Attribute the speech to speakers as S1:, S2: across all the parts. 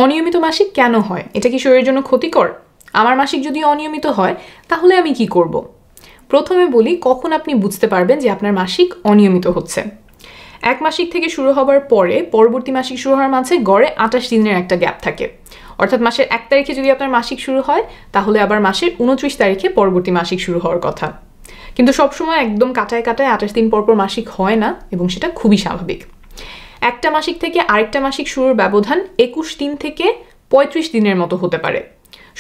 S1: অনিয়মিত মাসিক কেন হয়? এটা কি শরীরের জন্য ক্ষতিকর? আমার মাসিক যদি অনিয়মিত হয় তাহলে আমি কি করব? প্রথমে বলি কখন আপনি বুঝতে পারবেন যে আপনার মাসিক অনিয়মিত হচ্ছে। এক মাসিক থেকে শুরু হবার পরে পরবর্তী মাসিক শুরু হওয়ার মাঝে গড়ে 28 দিনের একটা গ্যাপ থাকে। অর্থাৎ মাসের 1 তারিখে যদি আপনার মাসিক শুরু হয় তাহলে আবার মাসের 29 তারিখে পরবর্তী মাসিক শুরু হওয়ার কথা। কিন্তু সবসময় একদম কাটায় 28 দিন পর মাসিক হয় না এবং সেটা খুবই স্বাভাবিক। একটা মাসিক থেকে আরেকটা মাসিক শুরুর ব্যবধান 21 দিন থেকে 35 দিনের মতো হতে পারে।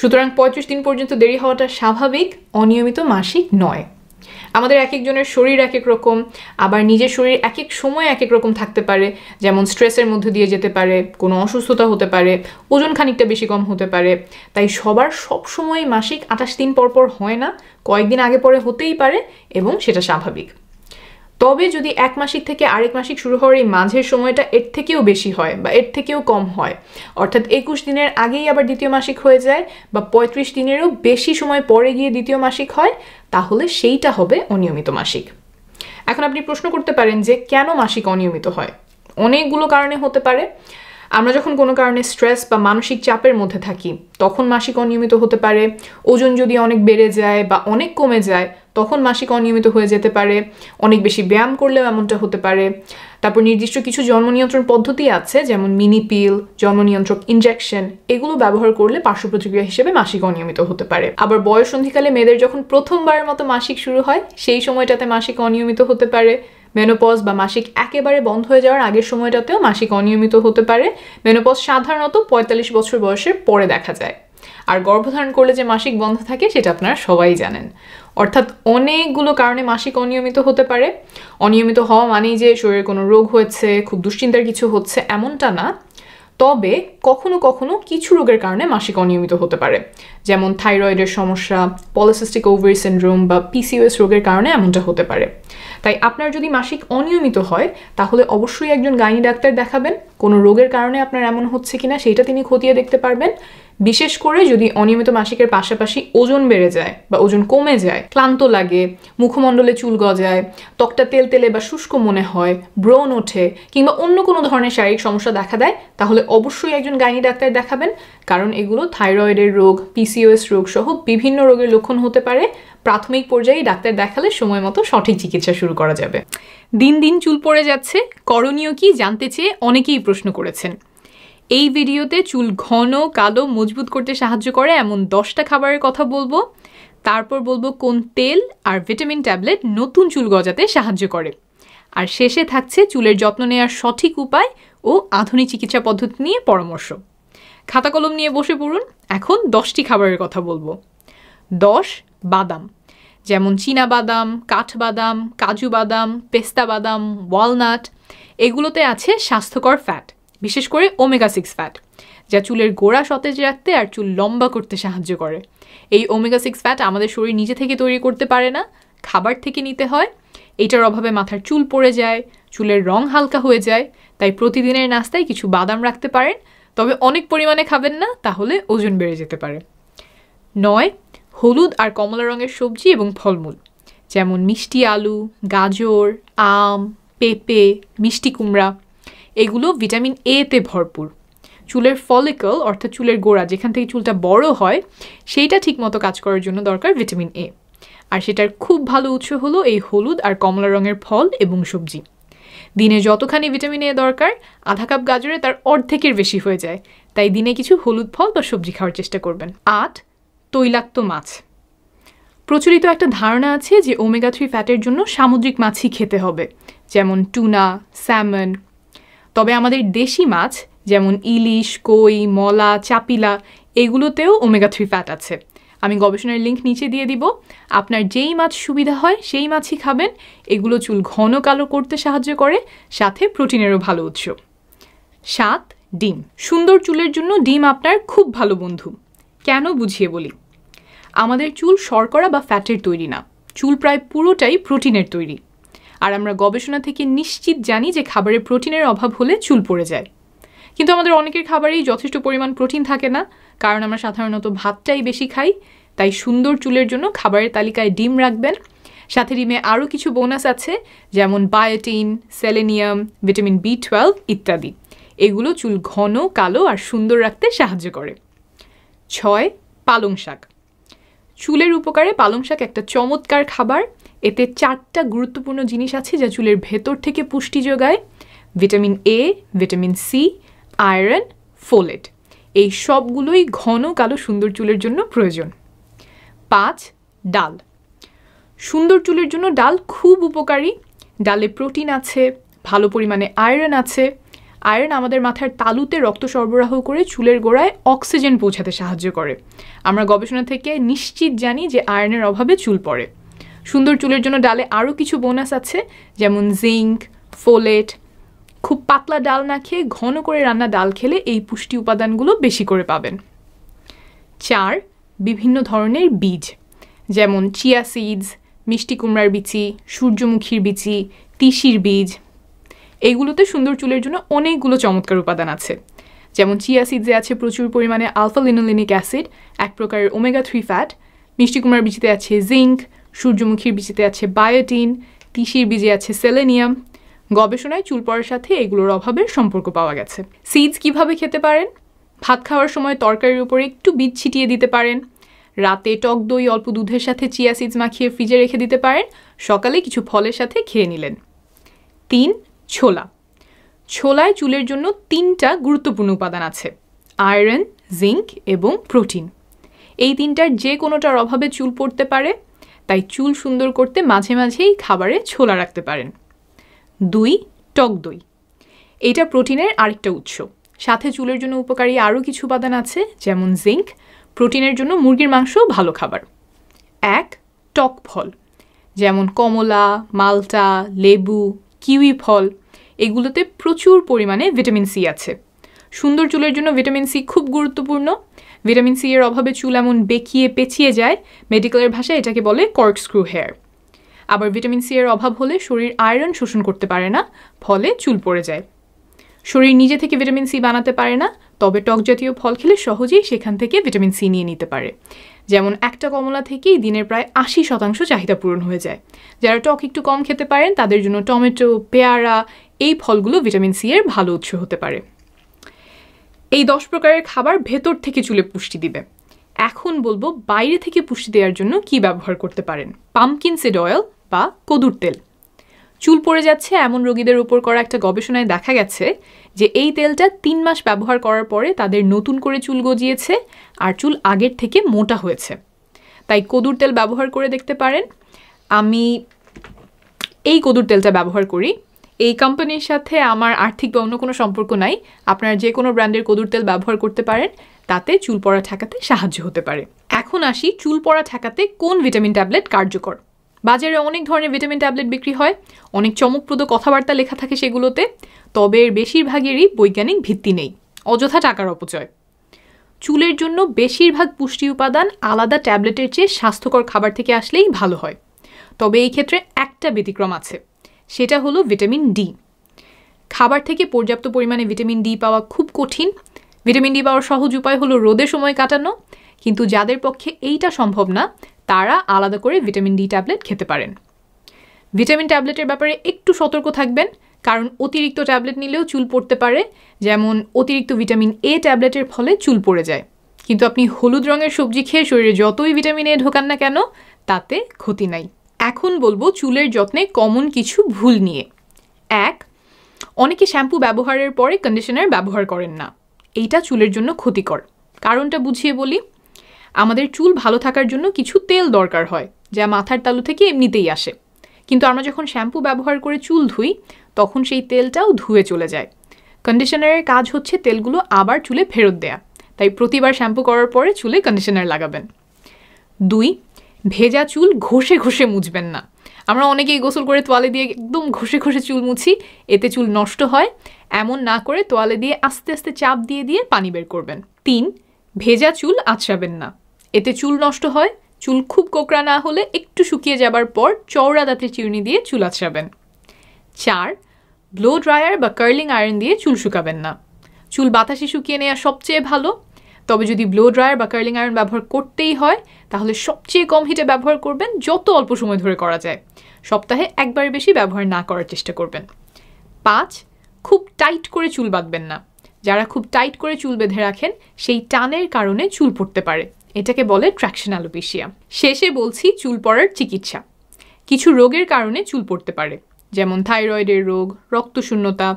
S1: সুতরাং 35 দিন পর্যন্ত দেরি হওয়াটা স্বাভাবিক, অনিয়মিত মাসিক নয়। আমাদের এক একজনের শরীর এক এক রকম, আবার নিজের শরীর এক এক সময় এক এক রকম থাকতে পারে। যেমন স্ট্রেসের মধ্যে দিয়ে যেতে পারে, কোনো অসুস্থতা হতে পারে, ওজন খানিকটা বেশি কম হতে পারে। তাই সবার সবসময় মাসিক 28 দিন পর হয় না, কয়েকদিন আগে পরে হতেই পারে এবং সেটা স্বাভাবিক। তবে যদি এক মাসিক থেকে আরেক মাসিক শুরু হওয়ার এই মাঝের সময়টা এর থেকেও বেশি হয় বা এর থেকেও কম হয়, অর্থাৎ 21 দিনের আগেই আবার দ্বিতীয় মাসিক হয়ে যায় বা 35 দিনেরও বেশি সময় পরে গিয়ে দ্বিতীয় মাসিক হয়, তাহলে সেইটা হবে অনিয়মিত মাসিক। এখন আপনি প্রশ্ন করতে পারেন যে কেন মাসিক অনিয়মিত হয়? অনেকগুলো কারণে হতে পারে। আমরা যখন কোনো কারণে স্ট্রেস বা মানসিক চাপের মধ্যে থাকি তখন মাসিক অনিয়মিত হতে পারে। ওজন যদি অনেক বেড়ে যায় বা অনেক কমে যায় তখন মাসিক অনিয়মিত হয়ে যেতে পারে। অনেক বেশি ব্যায়াম করলেও এমনটা হতে পারে। তারপর নির্দিষ্ট কিছু জন্ম নিয়ন্ত্রণ পদ্ধতি আছে, যেমন মিনি পিল, জন্ম নিয়ন্ত্রক ইনজেকশন, এগুলো ব্যবহার করলে পার্শ্ব প্রতিক্রিয়া হিসেবে মাসিক অনিয়মিত হতে পারে। আবার বয়ঃসন্ধিকালে মেয়েদের যখন প্রথমবারের মতো মাসিক শুরু হয় সেই সময়টাতে মাসিক অনিয়মিত হতে পারে। মেনোপজ বা মাসিক একেবারে বন্ধ হয়ে যাওয়ার আগের সময়টাতেও মাসিক অনিয়মিত হতে পারে। মেনোপজ সাধারণত 45 বছর বয়সের পরে দেখা যায়। আর গর্ভধারণ করলে যে মাসিক বন্ধ থাকে সেটা আপনারা সবাই জানেন। অর্থাৎ অনেকগুলো কারণে মাসিক অনিয়মিত হতে পারে। অনিয়মিত হওয়া মানেই যে শরীরে কোনো রোগ হয়েছে, খুব দুশ্চিন্তার কিছু হচ্ছে, এমনটা না। তবে কখনো কখনো কিছু রোগের কারণে মাসিক অনিয়মিত হতে পারে, যেমন থাইরয়েডের সমস্যা, পলিসিস্টিক ওভারি সিনড্রোম বা পিসিওএস রোগের কারণে এমনটা হতে পারে। তাই আপনার যদি মাসিক অনিয়মিত হয় তাহলে অবশ্যই একজন গাইনি ডাক্তার দেখাবেন। কোনো রোগের কারণে আপনার এমন হচ্ছে কিনা সেটা তিনি খতিয়ে দেখতে পারবেন। বিশেষ করে যদি অনিয়মিত মাসিকের পাশাপাশি ওজন বেড়ে যায় বা ওজন কমে যায়, ক্লান্ত লাগে, মুখমণ্ডলে চুল গজায়, ত্বকটা তেলতেলে বা শুষ্ক মনে হয়, ব্রণ ওঠে, কিংবা অন্য কোনো ধরনের শারীরিক সমস্যা দেখা দেয়, তাহলে অবশ্যই একজন গাইনি ডাক্তার দেখাবেন। কারণ এগুলো থাইরয়েডের রোগ, পিসিওএস রোগ সহ বিভিন্ন রোগের লক্ষণ হতে পারে। প্রাথমিক পর্যায়ে ডাক্তার দেখালে সময় মতো সঠিক চিকিৎসা শুরু করা যাবে। দিন দিন চুল পড়ে যাচ্ছে, করণীয় কি জানতে চেয়ে অনেকেই প্রশ্ন করেছেন। এই ভিডিওতে চুল ঘন, কালো, মজবুত করতে সাহায্য করে এমন 10টা খাবারের কথা বলবো। তারপর বলবো কোন তেল আর ভিটামিন ট্যাবলেট নতুন চুল গজাতে সাহায্য করে। আর শেষে থাকছে চুলের যত্ন নেওয়ার সঠিক উপায় ও আধুনিক চিকিৎসা পদ্ধতি নিয়ে পরামর্শ। খাতা কলম নিয়ে বসে পড়ুন, এখন 10টি খাবারের কথা বলবো। 10. বাদাম, যেমন চীনা বাদাম, কাঠবাদাম, কাজু বাদাম, পেস্তা বাদাম, ওয়ালনাট। এগুলোতে আছে স্বাস্থ্যকর ফ্যাট, বিশেষ করে ওমেগা 6 ফ্যাট, যা চুলের গোড়া সতেজ রাখতে আর চুল লম্বা করতে সাহায্য করে। এই ওমেগা 6 ফ্যাট আমাদের শরীর নিজে থেকে তৈরি করতে পারে না, খাবার থেকে নিতে হয়। এটার অভাবে মাথার চুল পড়ে যায়, চুলের রং হালকা হয়ে যায়। তাই প্রতিদিনের নাস্তায় কিছু বাদাম রাখতে পারেন, তবে অনেক পরিমাণে খাবেন না, তাহলে ওজন বেড়ে যেতে পারে। 9. হলুদ আর কমলা রঙের সবজি এবং ফলমূল, যেমন মিষ্টি আলু, গাজর, আম, পেঁপে, মিষ্টি কুমড়া। এগুলো ভিটামিন এতে ভরপুর। চুলের ফলিকল অর্থাৎ চুলের গোড়া, যেখান থেকে চুলটা বড় হয়, সেইটা ঠিকমতো কাজ করার জন্য দরকার ভিটামিন এ। আর সেটার খুব ভালো উৎস হলো এই হলুদ আর কমলা রঙের ফল এবং সবজি। দিনে যতখানি ভিটামিন এ দরকার, আধা কাপ গাজরে তার অর্ধেকের বেশি হয়ে যায়। তাই দিনে কিছু হলুদ ফল বা সবজি খাওয়ার চেষ্টা করবেন। 8. তৈলাক্ত মাছ। প্রচলিত একটা ধারণা আছে যে ওমেগা 3 ফ্যাটের জন্য সামুদ্রিক মাছই খেতে হবে, যেমন টুনা, স্যামন। তবে আমাদের দেশি মাছ যেমন ইলিশ, কই, মলা, চাপিলা, এগুলোতেও ওমেগা 3 ফ্যাট আছে। আমি গবেষণার লিঙ্ক নিচে দিয়ে দিব। আপনার যেই মাছ সুবিধা হয় সেই মাছই খাবেন। এগুলো চুল ঘন কালো করতে সাহায্য করে, সাথে প্রোটিনেরও ভালো উৎস। 7. ডিম। সুন্দর চুলের জন্য ডিম আপনার খুব ভালো বন্ধু। কেন বুঝিয়ে বলি। আমাদের চুল শর্করা বা ফ্যাটের তৈরি না, চুল প্রায় পুরোটাই প্রোটিনের তৈরি। আর আমরা গবেষণা থেকে নিশ্চিত জানি যে খাবারে প্রোটিনের অভাব হলে চুল পড়ে যায়। কিন্তু আমাদের অনেকের খাবারেই যথেষ্ট পরিমাণ প্রোটিন থাকে না, কারণ আমরা সাধারণত ভাতটাই বেশি খাই। তাই সুন্দর চুলের জন্য খাবারের তালিকায় ডিম রাখবেন। সাথে ডিমে আরও কিছু বোনাস আছে, যেমন বায়োটিন, সেলেনিয়াম, ভিটামিন B12 ইত্যাদি। এগুলো চুল ঘন, কালো আর সুন্দর রাখতে সাহায্য করে। 6. পালং শাক। চুলের উপকারে পালং শাক একটা চমৎকার খাবার। এতে 4টা গুরুত্বপূর্ণ জিনিস আছে যা চুলের ভেতর থেকে পুষ্টি যোগায়: vitamin A, vitamin C, iron, folate. এই সবগুলোই ঘন, কালো, সুন্দর চুলের জন্য প্রয়োজন। 5. ডাল। সুন্দর চুলের জন্য ডাল খুব উপকারী। ডালে প্রোটিন আছে, ভালো পরিমাণে আয়রন আছে। আয়রন আমাদের মাথার তালুতে রক্ত সরবরাহ করে চুলের গোড়ায় অক্সিজেন পৌঁছাতে সাহায্য করে। আমরা গবেষণা থেকে নিশ্চিত জানি যে আয়রনের অভাবে চুল পড়ে। সুন্দর চুলের জন্য ডালে আরও কিছু বোনাস আছে, যেমন জিঙ্ক, ফোলেট। খুব পাতলা ডাল না খেয়ে ঘন করে রান্না ডাল খেলে এই পুষ্টি উপাদানগুলো বেশি করে পাবেন। 4. বিভিন্ন ধরনের বীজ, যেমন চিয়া সিডস, মিষ্টি কুমড়ার বিচি, সূর্যমুখীর বিচি, তিসির বীজ। এইগুলোতে সুন্দর চুলের জন্য অনেকগুলো চমৎকার উপাদান আছে। যেমন চিয়া সিডসে আছে প্রচুর পরিমাণে আলফা লিনোলেনিক অ্যাসিড, এক প্রকারের ওমেগা 3 ফ্যাট। মিষ্টি কুমড়ার বিচিতে আছে জিঙ্ক, সূর্যমুখীর বিচিতে আছে বায়োটিন, তিসির বীজে আছে সেলেনিয়াম। গবেষণায় চুল পড়ার সাথে এগুলোর অভাবের সম্পর্ক পাওয়া গেছে। সিডস কিভাবে খেতে পারেন? ভাত খাওয়ার সময় তরকারির উপরে একটু বীজ ছিটিয়ে দিতে পারেন। রাতে টক দই অল্প দুধের সাথে চিয়া সিডস মাখিয়ে ফ্রিজে রেখে দিতে পারেন। সকালে কিছু ফলের সাথে খেয়ে নিলেন। 3. ছোলা। ছোলায় চুলের জন্য 3টা গুরুত্বপূর্ণ উপাদান আছে: আয়রন, জিঙ্ক এবং প্রোটিন। এই 3টার যে কোনোটার অভাবে চুল পড়তে পারে, তাই চুল সুন্দর করতে মাঝে মাঝেই খাবারে ছোলা রাখতে পারেন। 2. টক দই। এটা প্রোটিনের আরেকটা উৎস। সাথে চুলের জন্য উপকারী আরও কিছু উপাদান আছে, যেমন জিঙ্ক। প্রোটিনের জন্য মুরগির মাংসও ভালো খাবার। 1. টক ফল, যেমন কমলা, মালটা, লেবু, কিউই ফল। এগুলোতে প্রচুর পরিমাণে ভিটামিন সি আছে। সুন্দর চুলের জন্য ভিটামিন সি খুব গুরুত্বপূর্ণ। ভিটামিন সি এর অভাবে চুল এমন বেঁকিয়ে পেঁচিয়ে যায়, মেডিকেলের ভাষায় এটাকে বলে কর্কস্ক্রু হেয়ার। আবার ভিটামিন সি এর অভাব হলে শরীর আয়রন শোষণ করতে পারে না, ফলে চুল পড়ে যায়। শরীর নিজে থেকে ভিটামিন সি বানাতে পারে না, তবে টক জাতীয় ফল খেলে সহজেই সেখান থেকে ভিটামিন সি নিয়ে নিতে পারে। যেমন একটা কমলা থেকেই দিনের প্রায় 80% চাহিদা পূরণ হয়ে যায়। যারা টক একটু কম খেতে পারেন তাদের জন্য টমেটো, পেয়ারা, এই ফলগুলো ভিটামিন সি এর ভালো উৎস হতে পারে। এই 10 প্রকারের খাবার ভেতর থেকে চুলে পুষ্টি দিবে। এখন বলবো বাইরে থেকে পুষ্টি দেওয়ার জন্য কি ব্যবহার করতে পারেন। পামকিন সিড অয়েল বা কদুর তেল। চুল পড়ে যাচ্ছে এমন রোগীদের উপর করা একটা গবেষণায় দেখা গেছে যে এই তেলটা 3 মাস ব্যবহার করার পরে তাদের নতুন করে চুল গজিয়েছে আর চুল আগের থেকে মোটা হয়েছে। তাই কদুর তেল ব্যবহার করে দেখতে পারেন। আমি এই কদুর তেলটা ব্যবহার করি। এই কোম্পানির সাথে আমার আর্থিক বা অন্য কোনো সম্পর্ক নাই। আপনারা যে কোনো ব্র্যান্ডের কদুর তেল ব্যবহার করতে পারেন, তাতে চুল পড়া ঠেকাতে সাহায্য হতে পারে। এখন আসি চুল পড়া ঠেকাতে কোন ভিটামিন ট্যাবলেট কার্যকর। বাজারে অনেক ধরনের ভিটামিন ট্যাবলেট বিক্রি হয়, অনেক চমকপ্রদ কথাবার্তা লেখা থাকে সেগুলোতে, তবে এর বেশিরভাগেরই বৈজ্ঞানিক ভিত্তি নেই, অযথা টাকার অপচয়। চুলের জন্য বেশিরভাগ পুষ্টি উপাদান আলাদা ট্যাবলেটের চেয়ে স্বাস্থ্যকর খাবার থেকে আসলেই ভালো হয়। তবে এই ক্ষেত্রে একটা ব্যতিক্রম আছে, সেটা হলো ভিটামিন ডি। খাবার থেকে পর্যাপ্ত পরিমাণে ভিটামিন ডি পাওয়া খুব কঠিন। ভিটামিন ডি পাওয়ার সহজ উপায় হলো রোদে সময় কাটানো, কিন্তু যাদের পক্ষে এইটা সম্ভব না তারা আলাদা করে ভিটামিন ডি ট্যাবলেট খেতে পারেন। ভিটামিন ট্যাবলেটের ব্যাপারে একটু সতর্ক থাকবেন, কারণ অতিরিক্ত ট্যাবলেট নিলেও চুল পড়তে পারে। যেমন অতিরিক্ত ভিটামিন এ ট্যাবলেটের ফলে চুল পড়ে যায়, কিন্তু আপনি হলুদ রঙের সবজি খেয়ে শরীরে যতই ভিটামিন এ ঢোকান না কেন তাতে ক্ষতি নাই। এখন বলবো চুলের যত্নে কমন কিছু ভুল নিয়ে। 1. অনেকে শ্যাম্পু ব্যবহারের পরে কন্ডিশনার ব্যবহার করেন না। এইটা চুলের জন্য ক্ষতিকর। কারণটা বুঝিয়ে বলি। আমাদের চুল ভালো থাকার জন্য কিছু তেল দরকার হয়, যা মাথার তালু থেকে এমনিতেই আসে, কিন্তু আমরা যখন শ্যাম্পু ব্যবহার করে চুল ধুই তখন সেই তেলটাও ধুয়ে চলে যায়। কন্ডিশনারের কাজ হচ্ছে তেলগুলো আবার চুলে ফেরত দেয়া, তাই প্রতিবার শ্যাম্পু করার পরে চুলে কন্ডিশনার লাগাবেন। 2. ভেজা চুল ঘষে ঘষে মুছবেন না। আমরা অনেকেই গোসল করে তোয়ালে দিয়ে একদম ঘষে ঘষে চুল মুছি, এতে চুল নষ্ট হয়। এমন না করে তোয়ালে দিয়ে আস্তে আস্তে চাপ দিয়ে দিয়ে পানি বের করবেন। 3. ভেজা চুল আঁচড়াবেন না, এতে চুল নষ্ট হয়। চুল খুব কোকড়া না হলে একটু শুকিয়ে যাবার পর চওড়া দাঁতের চিরুনি দিয়ে চুল আঁচড়াবেন। 4. ব্লো ড্রায়ার বা কার্লিং আয়রন দিয়ে চুল শুকাবেন না। চুল বাতাসে শুকিয়ে নেওয়া সবচেয়ে ভালো, তবে যদি ব্লো ড্রায়ার বা কার্লিং আয়রন ব্যবহার করতেই হয় তাহলে সবচেয়ে কম হিটে ব্যবহার করবেন, যত অল্প সময় ধরে করা যায়। সপ্তাহে একবারের বেশি ব্যবহার না করার চেষ্টা করবেন। 5. খুব টাইট করে চুল বাঁধবেন না। যারা খুব টাইট করে চুল বেঁধে রাখেন সেই টানের কারণে চুল পড়তে পারে, এটাকে বলে ট্র্যাকশন অ্যালোপেশিয়া। শেষে বলছি চুল পড়ার চিকিৎসা। কিছু রোগের কারণে চুল পড়তে পারে, যেমন থাইরয়েডের রোগ, রক্তশূন্যতা।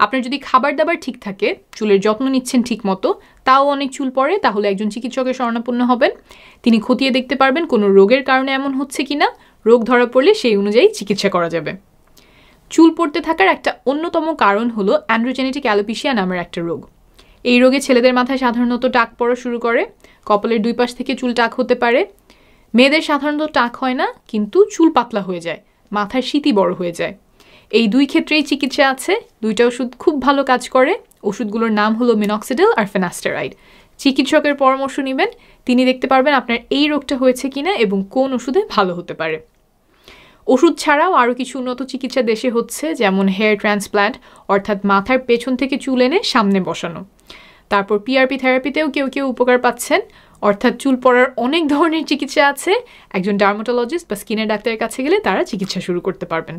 S1: আপনার যদি খাবার দাবার ঠিক থাকে, চুলের যত্ন নিচ্ছেন ঠিক মতো, তাও অনেক চুল পড়ে, তাহলে একজন চিকিৎসকের শরণাপন্ন হবেন। তিনি খতিয়ে দেখতে পারবেন কোনো রোগের কারণে এমন হচ্ছে কিনা। রোগ ধরা পড়লে সেই অনুযায়ী চিকিৎসা করা যাবে। চুল পড়তে থাকার একটা অন্যতম কারণ হলো অ্যান্ড্রোজেনেটিক অ্যালোপেশিয়া নামের একটা রোগ। এই রোগে ছেলেদের মাথায় সাধারণত টাক পড়া শুরু করে, কপালের দুই পাশ থেকে চুল টাক হতে পারে। মেয়েদের সাধারণত টাক হয় না, কিন্তু চুল পাতলা হয়ে যায়, মাথার শীতি বড় হয়ে যায়। এই দুই ক্ষেত্রেই চিকিৎসা আছে, দুইটা ওষুধ খুব ভালো কাজ করে। ওষুধগুলোর নাম হলো মিনক্সিডিল আর ফিনাস্টেরাইড। চিকিৎসকের পরামর্শ নেবেন, তিনি দেখতে পারবেন আপনার এই রোগটা হয়েছে কিনা এবং কোন ওষুধে ভালো হতে পারে। ওষুধ ছাড়াও আরও কিছু উন্নত চিকিৎসা দেশে হচ্ছে, যেমন হেয়ার ট্রান্সপ্ল্যান্ট, অর্থাৎ মাথার পেছন থেকে চুল এনে সামনে বসানো। তারপর পিআরপি থেরাপিতেও কেউ কেউ উপকার পাচ্ছেন, অর্থাৎ চুল পড়ার অনেক ধরনের চিকিৎসা আছে। একজন ডার্মাটোলজিস্ট বা স্কিনের ডাক্তারের কাছে গেলে তারা চিকিৎসা শুরু করতে পারবেন।